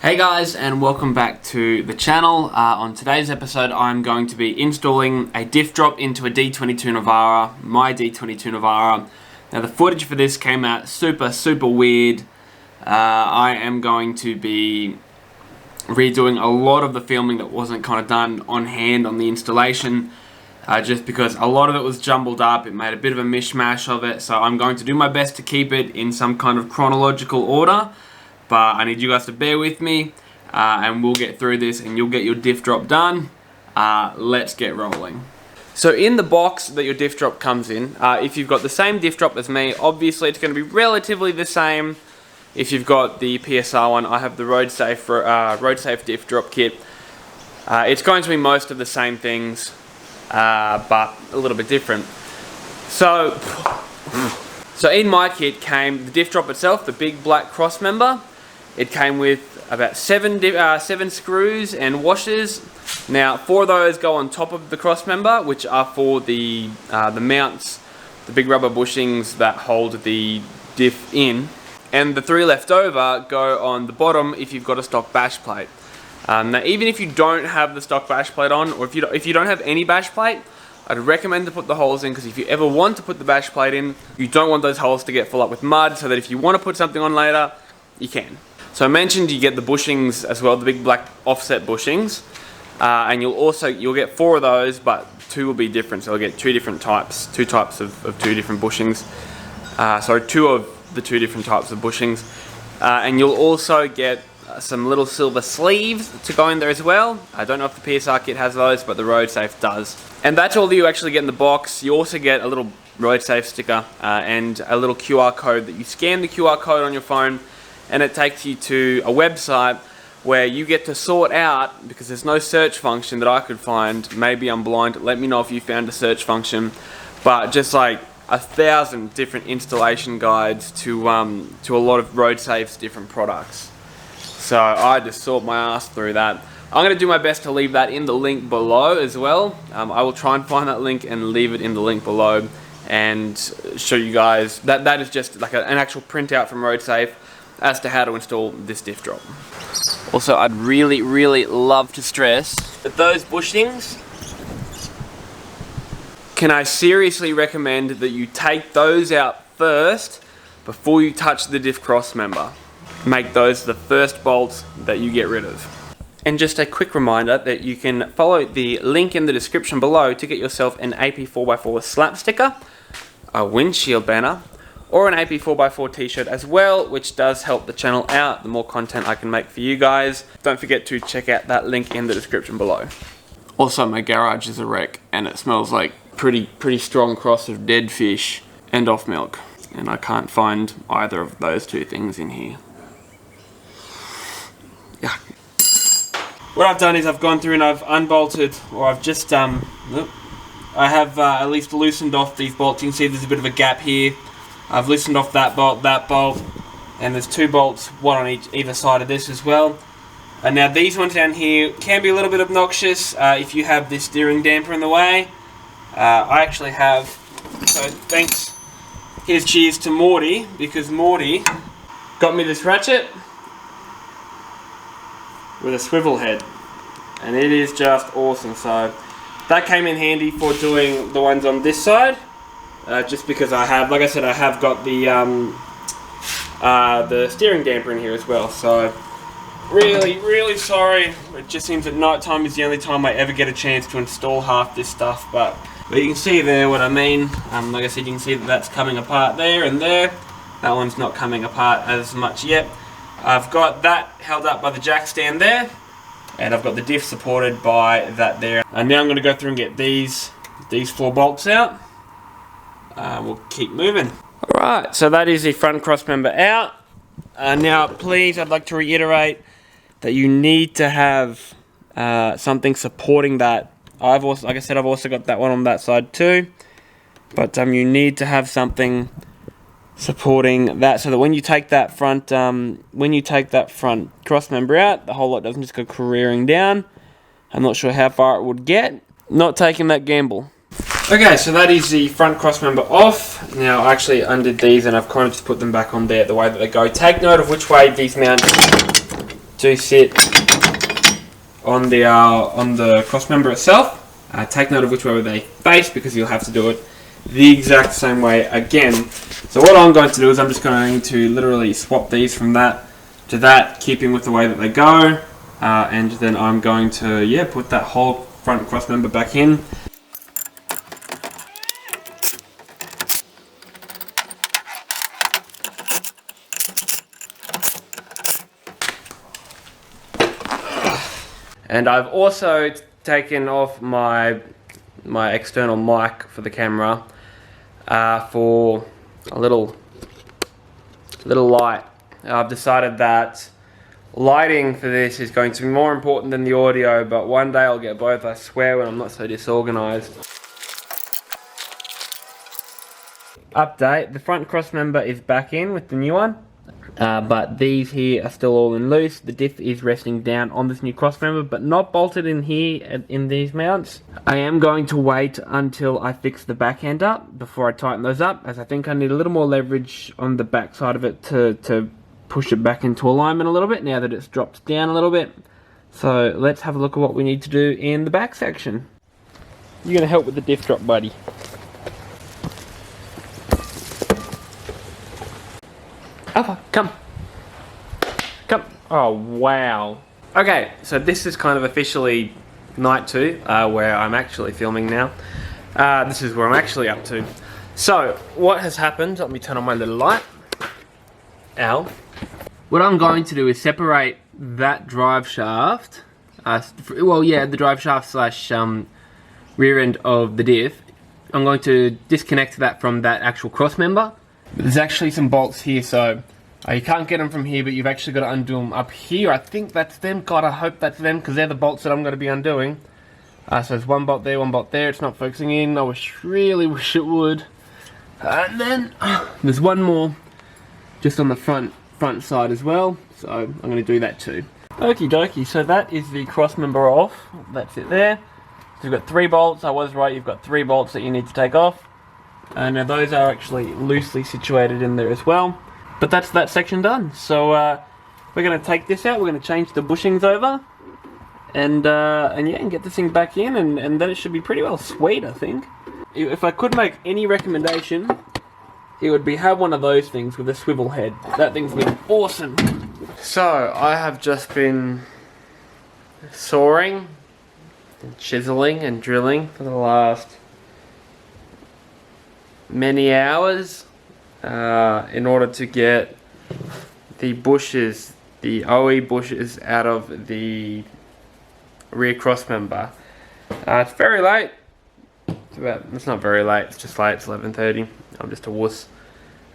Hey guys, and welcome back to the channel. On today's episode I'm going to be installing a diff drop into a D22 Navara, my D22 Navara. Now the footage for this came out super weird. I am going to be redoing a lot of the filming that wasn't kind of done on hand on the installation, just because a lot of it was jumbled up. It made a bit of a mishmash of it, so I'm going to do my best to keep it in some kind of chronological order. But I need you guys to bear with me, and we'll get through this and you'll get your diff drop done. Let's get rolling. So in the box that your diff drop comes in, if you've got the same diff drop as me, obviously it's going to be relatively the same. If you've got the PSR one, I have the Roadsafe diff drop kit. It's going to be most of the same things, but a little bit different. So in my kit came the diff drop itself, the big black cross member. It came with about seven screws and washers. Now 4 of those go on top of the cross member, which are for the mounts, the big rubber bushings that hold the diff in. And the 3 left over go on the bottom if you've got a stock bash plate. Now even if you don't have the stock bash plate on, or if you don't have any bash plate, I'd recommend to put the holes in, because if you ever want to put the bash plate in, you don't want those holes to get full up with mud, so that if you want to put something on later, you can. So I mentioned you get the bushings as well, the big black offset bushings, and you'll get 4 of those, but 2 will be different. So you'll get 2 types of 2 different bushings. So 2 of the 2 different types of bushings, and you'll also get some little silver sleeves to go in there as well. I don't know if the PSR kit has those, but the Roadsafe does. And that's all that you actually get in the box. You also get a little Roadsafe sticker and a little QR code that you scan the QR code on your phone, and it takes you to a website where you get to sort out, because there's no search function that I could find. Maybe I'm blind. Let me know if you found a search function, but just like 1,000 different installation guides to a lot of Roadsafe's different products. So I just sort my ass through that. I'm going to do my best to leave that in the link below as well. I will try and find that link and leave it in the link below and show you guys. That is just like an actual printout from Roadsafe as to how to install this diff drop. Also, I'd really love to stress that those bushings, can I seriously recommend that you take those out first before you touch the diff cross member. Make those the first bolts that you get rid of. And just a quick reminder that you can follow the link in the description below to get yourself an AP4x4 slap sticker, a windshield banner, or an AP4x4 t-shirt as well, which does help the channel out, the more content I can make for you guys. Don't forget to check out that link in the description below. Also, my garage is a wreck and it smells like pretty strong cross of dead fish and off milk, and I can't find either of those 2 things in here. Yeah. What I've done is I've gone through and I've unbolted, or I've just I have at least loosened off these bolts. You can see there's a bit of a gap here. I've loosened off that bolt, and there's 2 bolts, one on either side of this as well. And now these ones down here can be a little bit obnoxious if you have this steering damper in the way. I actually have, so thanks, here's cheers to Morty, because Morty got me this ratchet with a swivel head, and it is just awesome. So that came in handy for doing the ones on this side, just because I have, like I said, I have got the steering damper in here as well. So really sorry, it just seems that night time is the only time I ever get a chance to install half this stuff, but you can see there what I mean. Like I said, you can see that that's coming apart there and there. That one's not coming apart as much yet. I've got that held up by the jack stand there, and I've got the diff supported by that there. And now I'm going to go through and get these 4 bolts out. We'll keep moving. Alright, so that is the front cross member out. Now please, I'd like to reiterate that you need to have something supporting that. Like I said, I've also got that one on that side too, but you need to have something supporting that, so that when you take that front cross member out, the whole lot doesn't just go careering down. I'm not sure how far it would get. Not taking that gamble. Okay, so that is the front cross member off. Now I actually undid these and I've kind of just put them back on there the way that they go. Take note of which way these mount do sit on the cross member itself. Take note of which way they face, because you'll have to do it the exact same way again. So what I'm going to do is I'm just going to literally swap these from that to that, keeping with the way that they go, and then I'm going to put that whole front cross member back in. And I've also taken off my external mic for the camera for a little light. I've decided that lighting for this is going to be more important than the audio, but one day I'll get both, I swear, when I'm not so disorganized. Update, the front cross member is back in with the new one. But these here are still all in loose. The diff is resting down on this new cross member, but not bolted in here in these mounts. I am going to wait until I fix the back end up before I tighten those up, as I think I need a little more leverage on the back side of it to push it back into alignment a little bit now that it's dropped down a little bit. So let's have a look at what we need to do in the back section. You're going to help with the diff drop, buddy. Alpha, come. Oh, wow. Okay, so this is kind of officially night 2, where I'm actually filming now. This is where I'm actually up to. So, what has happened, let me turn on my little light. Ow. What I'm going to do is separate that drive shaft, the drive shaft slash rear end of the diff. I'm going to disconnect that from that actual cross member. There's actually some bolts here, so you can't get them from here, but you've actually got to undo them up here. I think that's them. God, I hope that's them, because they're the bolts that I'm going to be undoing. So there's one bolt there, one bolt there. It's not focusing in. I really wish it would. And then there's one more just on the front side as well. So I'm going to do that too. Okie dokie. So that is the cross member off. That's it there. So you've got 3 bolts. I was right. You've got 3 bolts that you need to take off. Now those are actually loosely situated in there as well. But that's that section done. So we're going to take this out, we're going to change the bushings over, and get this thing back in, and then it should be pretty well sweet, I think. If I could make any recommendation, it would be have one of those things with a swivel head. That thing's been awesome. So I have just been sawing and chiseling and drilling for the last many hours in order to get the bushes, the OE bushes, out of the rear cross member. It's very late. It's not very late, it's just late, it's 11:30. I'm just a wuss.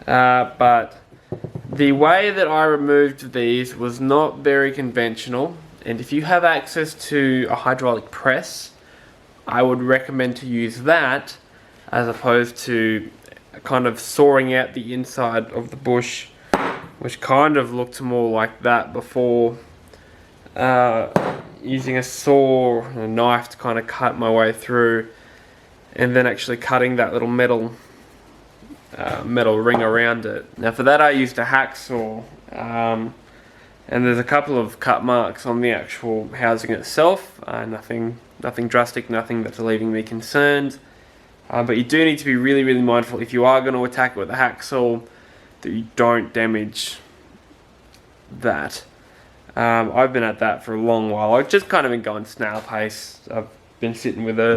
But the way that I removed these was not very conventional, and if you have access to a hydraulic press, I would recommend to use that as opposed to kind of sawing out the inside of the bush, which kind of looked more like that before, using a saw and a knife to kind of cut my way through, and then actually cutting that little metal ring around it. Now for that I used a hacksaw, and there's a couple of cut marks on the actual housing itself. Nothing drastic, nothing that's leaving me concerned. But you do need to be really, really mindful if you are going to attack it with a hacksaw that you don't damage that. I've been at that for a long while. I've just kind of been going snail pace. I've been sitting with a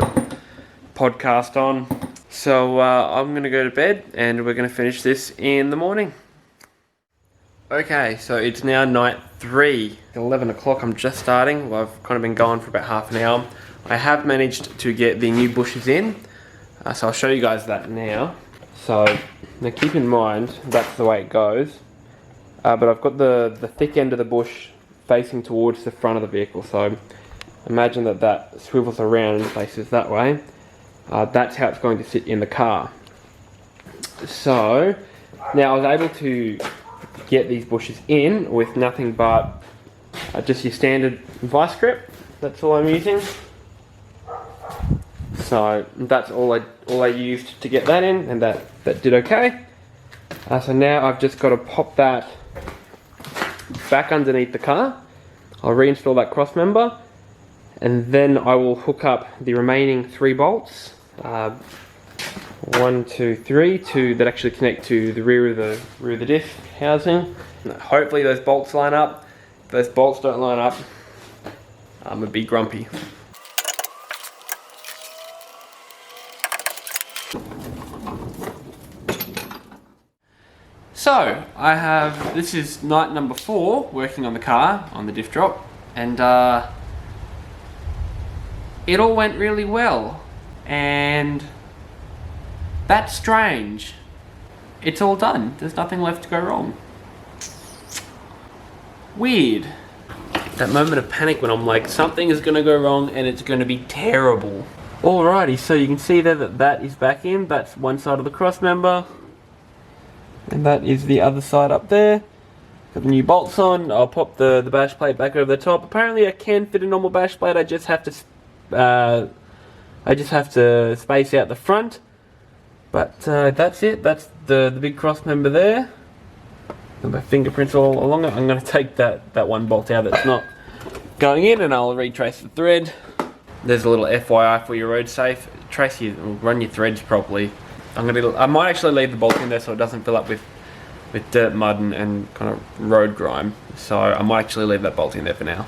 podcast on. So I'm going to go to bed and we're going to finish this in the morning. Okay, so it's now night 3. 11 o'clock, I'm just starting. Well, I've kind of been going for about half an hour. I have managed to get the new bushes in. So I'll show you guys that now. So now keep in mind that's the way it goes, but I've got the thick end of the bush facing towards the front of the vehicle, so imagine that swivels around and faces that way. That's how it's going to sit in the car. So now I was able to get these bushes in with nothing but just your standard vice grip. That's all I'm using. So that's all I used to get that in, and that did okay. So now I've just got to pop that back underneath the car, I'll reinstall that cross member, and then I will hook up the remaining 3 bolts. 1, 2, 3, that actually connect to the rear of the diff housing. Hopefully those bolts line up. If those bolts don't line up, I'm gonna be grumpy. So, this is night number 4 working on the car, on the diff drop, and it all went really well, and that's strange. It's all done, there's nothing left to go wrong. Weird. That moment of panic when I'm like, something is gonna go wrong and it's gonna be terrible. Alrighty, so you can see there that is back in, that's one side of the cross member. And that is the other side up there. Got the new bolts on. I'll pop the bash plate back over the top. Apparently I can fit a normal bash plate, I just have to space out the front. But that's it, that's the big cross member there. Got my fingerprints all along it. I'm going to take that one bolt out that's not going in, and I'll retrace the thread. There's a little FYI for your Roadsafe. Run your threads properly. I might actually leave the bolt in there so it doesn't fill up with dirt, mud and kind of road grime. So I might actually leave that bolt in there for now.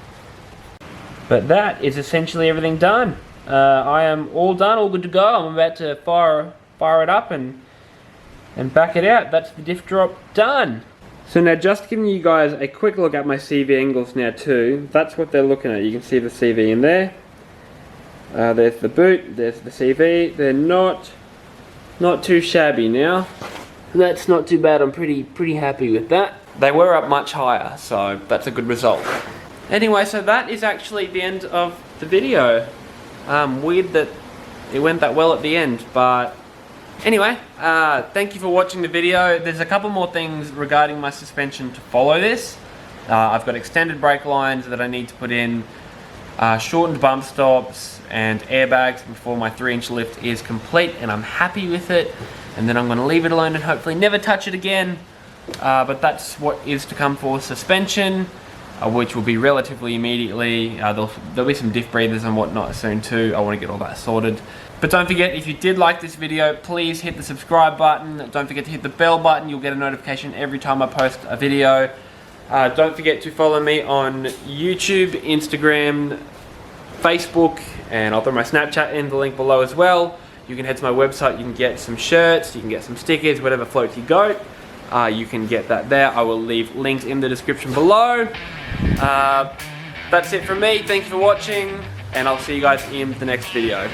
But that is essentially everything done. I am all done, all good to go. I'm about to fire it up and back it out. That's the diff drop done. So now just giving you guys a quick look at my CV angles now too. That's what they're looking at. You can see the CV in there. There's the boot, there's the CV. They're not too shabby now. That's not too bad. I'm pretty happy with that. They were up much higher, so that's a good result. Anyway, so that is actually the end of the video. Weird that it went that well at the end, but anyway, thank you for watching the video. There's a couple more things regarding my suspension to follow this. I've got extended brake lines that I need to put in, shortened bump stops and airbags before my 3-inch lift is complete, and I'm happy with it. And then I'm going to leave it alone and hopefully never touch it again. But that's what is to come for suspension, which will be relatively immediately. There'll be some diff breathers and whatnot soon too. I want to get all that sorted. But don't forget, if you did like this video, please hit the subscribe button. Don't forget to hit the bell button. You'll get a notification every time I post a video. Don't forget to follow me on YouTube, Instagram, Facebook, and I'll throw my Snapchat in the link below as well. You can head to my website, you can get some shirts, you can get some stickers, whatever floats your goat. You can get that there. I will leave links in the description below. That's it from me. Thank you for watching, and I'll see you guys in the next video.